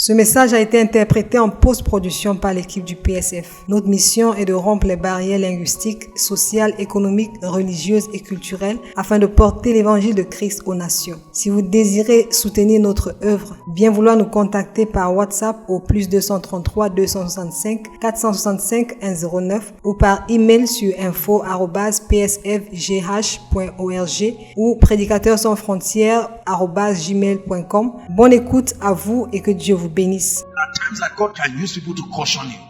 Ce message a été interprété en post-production par l'équipe du PSF. Notre mission est de rompre les barrières linguistiques, sociales, économiques, religieuses et culturelles afin de porter l'évangile de Christ aux nations. Si vous désirez soutenir notre œuvre, bien vouloir nous contacter par WhatsApp au +233 265 465 109 ou par email sur info@psfgh.org ou prédicateurs-sans-frontières@gmail.com. Bonne écoute à vous et que Dieu vous bénisse.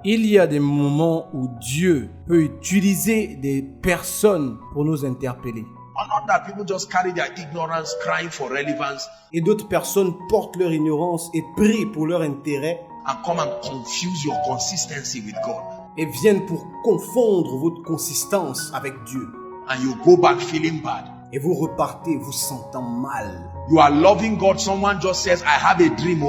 Il y a des moments où Dieu peut utiliser des personnes pour nous interpeller. Et d'autres personnes portent leur ignorance et prient pour leur intérêt et viennent pour confondre votre consistance avec Dieu. Et vous repartez vous sentant mal. You are loving God, someone just says, I have a dream.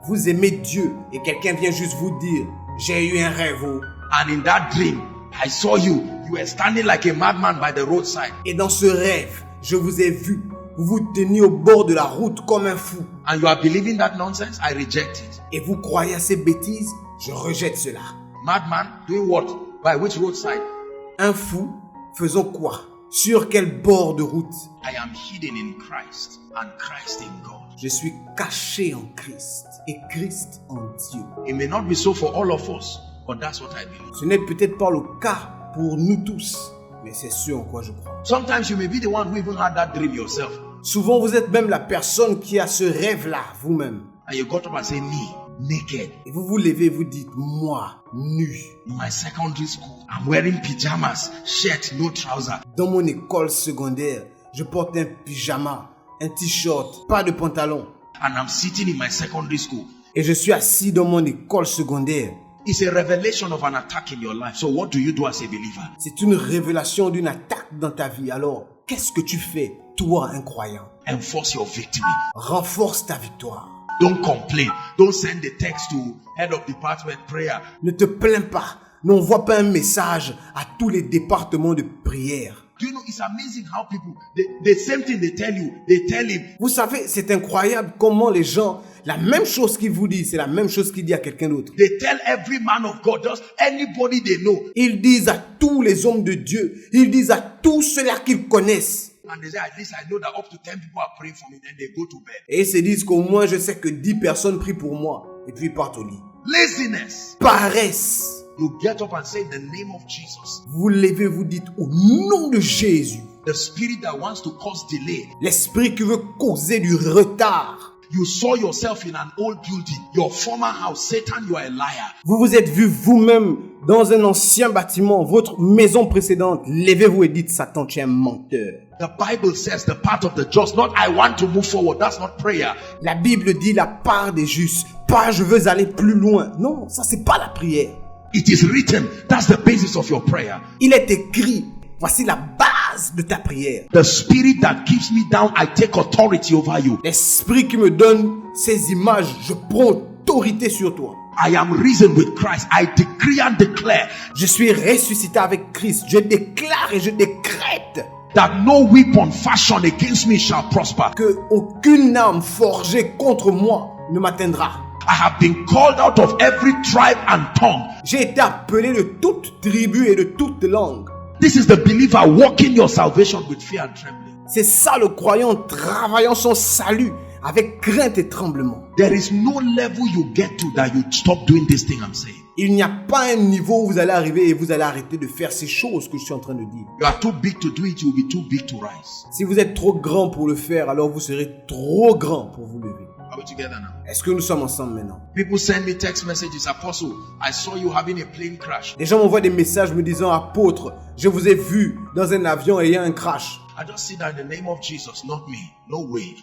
Vous aimez Dieu et quelqu'un vient juste vous dire, j'ai eu un rêve. And in that dream, I saw you. You were standing like a madman by the roadside. Et dans ce rêve, je vous ai vu. Vous vous teniez au bord de la route comme un fou. And you are believing that nonsense? I reject it. Et vous croyez à ces bêtises? Je rejette cela. Madman, doing what? By which roadside? Un fou, faisons quoi? Sur quel bord de route? I am hidden in Christ and Christ in God. Je suis caché en Christ et Christ en Dieu. It may not be so for all of us, but that's what I believe. Ce n'est peut-être pas le cas pour nous tous, mais c'est ce en quoi je crois. Sometimes you may be the one who even had that dream yourself. Souvent vous êtes même la personne qui a ce rêve-là vous-même. And you got up and say, me, naked. Et vous vous levez et vous dites, moi, nu. In my secondary school, I'm wearing pyjamas, shirt, no trouser. Dans mon école secondaire, je porte un pyjama, un t-shirt, pas de pantalon. And I'm sitting in my secondary school. Et je suis assis dans mon école secondaire. It's a revelation of an attack in your life. So what do you do as a believer? C'est une révélation d'une attaque dans ta vie. Alors, qu'est-ce que tu fais, toi, un croyant? Enforce your victory. Renforce ta victoire. Don't complain. Don't send the text to head of department prayer. Ne te plains pas. N'envoie pas un message à tous les départements de prière. Do you know, it's amazing how people, the same thing they tell you, they tell him. Vous savez, c'est incroyable comment les gens, la même chose qu'ils vous disent, c'est la même chose qu'ils disent à quelqu'un d'autre. They tell every man of God, just anybody they know. Ils disent à tous les hommes de Dieu, ils disent à tous ceux-là qu'ils connaissent. And they say, at least I know that up to 10 people are praying for me, then they go to bed. Et ils se disent qu'au moins je sais que 10 personnes prient pour moi, et puis ils partent au lit. Laziness. Paresse. You get up and say in the name of Jesus. Vous levez, vous dites au nom de Jésus. The spirit that wants to cause delay. L'esprit qui veut causer du retard. You saw yourself in an old building, your former house. Satan, you are a liar. Vous vous êtes vu vous-même dans un ancien bâtiment, votre maison précédente. Levez-vous et dites, Satan, tu es un menteur. The Bible says the part of the just, not I want to move forward. That's not prayer. La Bible dit la part des justes. Pas je veux aller plus loin. Non, ça c'est pas la prière. It is written. That's the basis of your prayer. Il est écrit. Voici la base de ta prière. The spirit that keeps me down, I take authority over you. L'esprit qui me donne ces images, je prends autorité sur toi. I am risen with Christ. I decree and declare. Je suis ressuscité avec Christ. Je déclare et je décrète that no weapon fashioned against me shall prosper. Que aucune arme forgée contre moi ne m'atteindra. I have been called out of every tribe and tongue. J'ai été appelé de toute tribu et de toute langue. This is the believer walking your salvation with fear and trembling. C'est ça le croyant travaillant son salut avec crainte et tremblement. There is no level you get to that you stop doing this thing I'm saying. Il n'y a pas un niveau où vous allez arriver et vous allez arrêter de faire ces choses que je suis en train de dire. You are too big to do it, you will be too big to rise. Si vous êtes trop grand pour le faire, alors vous serez trop grand pour vous lever. Are we together now? Est-ce que nous sommes ensemble maintenant? People send me text messages, Apostle, I saw you having a plane crash. Les gens m'envoient des messages me disant, apôtre, je vous ai vu dans un avion ayant un crash. I just see that in the name of Jesus, not me. No way.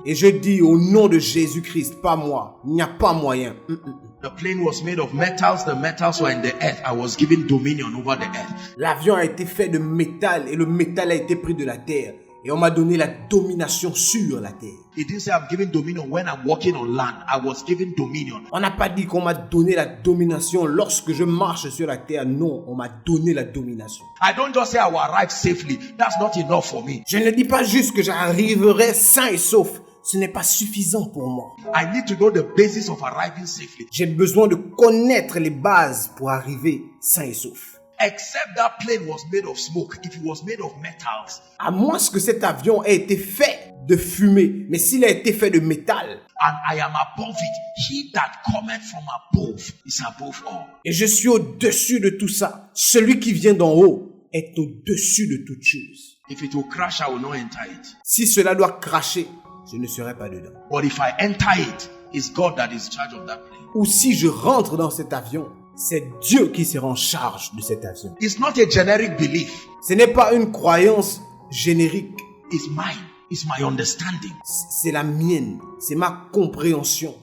Et je dis au nom de Jésus-Christ, pas moi. Il n'y a pas moyen. The plane was made of metals. The metals were in the earth. I was given dominion over the earth. L'avion a été fait de métal et le métal a été pris de la terre. Et on m'a donné la domination sur la terre. It didn't say I'm given dominion when I'm walking on land. I was given dominion. On n'a pas dit qu'on m'a donné la domination lorsque je marche sur la terre. Non, on m'a donné la domination. I don't just say I will arrive safely. That's not enough for me. Je ne dis pas juste que j'arriverai sain et sauf. ce n'est pas suffisant pour moi. I need to know the basis of arriving safely. J'ai besoin de connaître les bases pour arriver sain et sauf. Except that plane was made of smoke. If it was made of metals, À moins que cet avion ait été fait de fumée, mais s'il a été fait de métal, and I am above it, he that cometh from above is above all. et je suis au-dessus de tout ça, celui qui vient d'en haut est au-dessus de toutes choses. If it will crash, I will not enter it. Si cela doit cracher, je ne serai pas dedans. But if I enter it, it's God that is in charge of that plane. Ou si je rentre dans cet avion, c'est Dieu qui sera en charge de cet avion. It's not a generic belief. Ce n'est pas une croyance générique, It's mine. It's my understanding. c'est la mienne, c'est ma compréhension.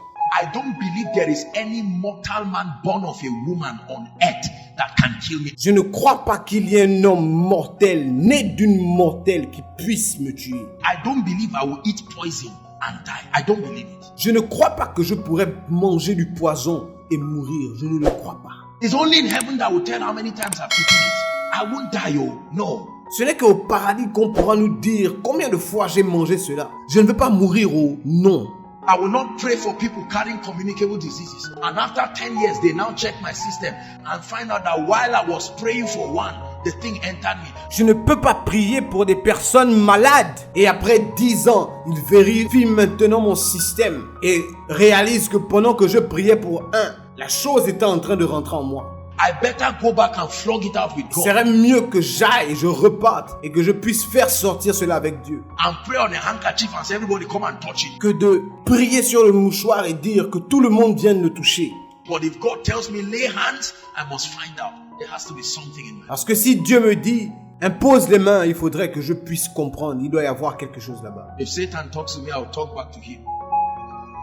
I don't believe there is any mortal man born of a woman on earth that can kill me. Je ne crois pas qu'il y ait un homme mortel, né d'une mortelle qui puisse me tuer. I don't believe I will eat poison and die. I don't believe it. Je ne crois pas que je pourrais manger du poison et mourir. Je ne le crois pas. It's only in heaven that will tell how many times I've eaten it. I won't die, oh no. Ce n'est qu'au paradis qu'on pourra nous dire combien de fois j'ai mangé cela. Je ne veux pas mourir au non. I will not pray for people carrying communicable diseases. And after 10 years, they now check my system and find out that while I was praying for one, the thing entered me. Je ne peux pas prier pour des personnes malades. Et après 10 ans, ils vérifient maintenant mon système et réalisent que pendant que je priais pour un, la chose était en train de rentrer en moi. I better go back and flog it out with Il God serait mieux que j'aille et je reparte et que je puisse faire sortir cela avec Dieu and pray on a handkerchief and say, everybody come and touch it. que de prier sur le mouchoir et dire que tout le monde vienne le toucher. But if God tells me lay hands, I must find out. There has to be something in me. Parce que si Dieu me dit impose les mains, il faudrait que je puisse comprendre. Il doit y avoir quelque chose là-bas. If Satan talks to me, I will talk back to him.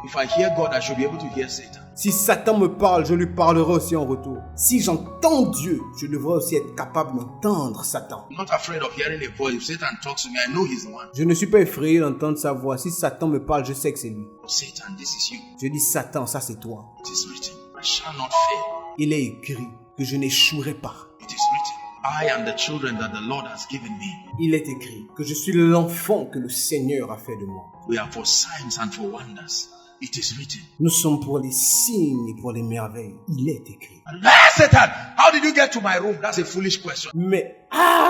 If I hear God, I should be able to hear Satan. Si Satan me parle, je lui parlerai aussi en retour. Si j'entends Dieu, je devrais aussi être capable d'entendre Satan. I'm not afraid of hearing a voice. If Satan talks to me, I know he's the one. Je ne suis pas effrayé d'entendre sa voix. Si Satan me parle, je sais que c'est lui. Oh, Satan, this is you. Je dis Satan, ça c'est toi. It is written, I shall not fail. Il est écrit que je n'échouerai pas. It is written, I am the children that the Lord has given me. Il est écrit que je suis l'enfant que le Seigneur a fait de moi. We are for signs and for wonders. It is written. Nous sommes pour les signes et pour les merveilles. Il est écrit. Ah, Satan, how did you get to my room? That's a foolish question. Mais,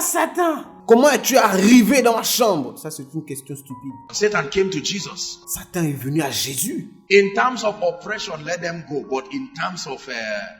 Satan, comment es-tu arrivé dans ma chambre? Ça, c'est une question stupide. Satan came to Jesus. Satan est venu à Jésus. In terms of oppression, let them go. But in terms of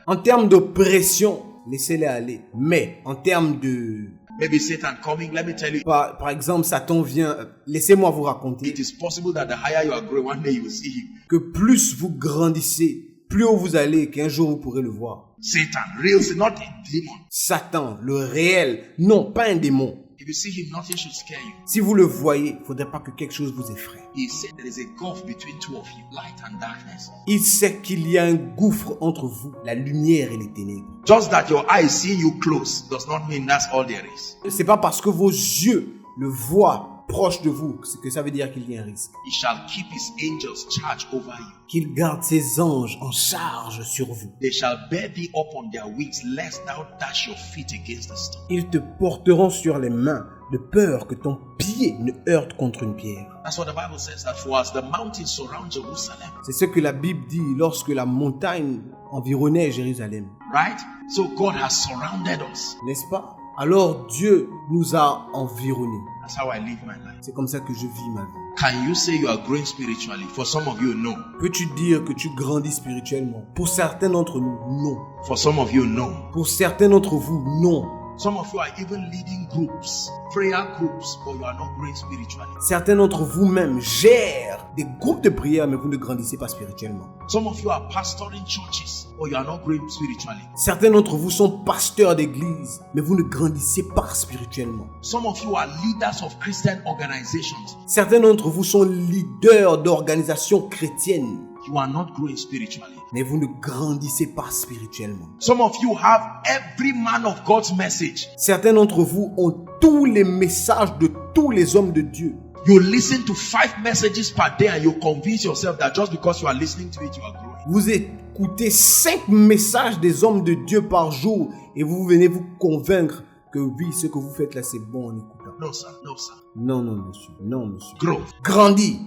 En termes d'oppression, laissez-les aller. Mais, en termes de... maybe Satan coming, let me tell you, Par exemple, Satan vient... Laissez-moi vous raconter it is possible that the higher you are growing, one day you will see him. que plus vous grandissez, plus haut vous allez, qu'un jour vous pourrez le voir. Satan, real, not a demon. Satan, le réel, non, pas un démon. If you see him, nothing should scare you. Si vous le voyez, il ne faudrait pas que quelque chose vous effraie. He said there is a gulf between two of you, light and darkness. Il sait qu'il y a un gouffre entre vous, la lumière et les ténèbres. Just that your eyes see you close does not mean that's all there is. C'est pas parce que vos yeux le voient proche de vous que ça veut dire qu'il y a un risque. He shall keep his angels charge over you. Qu'il garde ses anges en charge sur vous. They shall bear thee up on their wings, lest thou dash your feet against the stone. Ils te porteront sur les mains de peur que ton pied ne heurte contre une pierre. That's what the Bible says, that for as the mountains surround Jerusalem. C'est ce que la Bible dit lorsque la montagne environnait Jérusalem. Right? So God has surrounded us. N'est-ce pas? Alors Dieu nous a environnés. That's how I live my life. C'est comme ça que je vis ma vie. Can you say you are growing spiritually? For some of you, no. Peux-tu dire que tu grandis spirituellement? Pour certains d'entre nous, non. For some of you, no. Pour certains d'entre vous, non. Some of you are even leading groups, prayer groups, but you are not growing spiritually. Certains d'entre vous-même gèrent des groupes de prière, mais vous ne grandissez pas spirituellement. Some of you are pastoring churches, but you are not growing spiritually. Certains d'entre vous sont pasteurs d'église, mais vous ne grandissez pas spirituellement. Some of you are leaders of Christian organizations. Certains d'entre vous sont leaders d'organisations chrétiennes, You are not growing spiritually. mais vous ne grandissez pas spirituellement. Some of you have every man of God's message. Certains d'entre vous ont tous les messages de tous les hommes de Dieu. You listen to 5 messages per day and you convince yourself that just because you are listening to it, you are growing. Vous écoutez 5 messages des hommes de Dieu par jour et vous venez vous convaincre que oui, ce que vous faites là, c'est bon en écoutant. No, sir. No, sir. Non, non, monsieur. Non, monsieur. Grow. Grandis.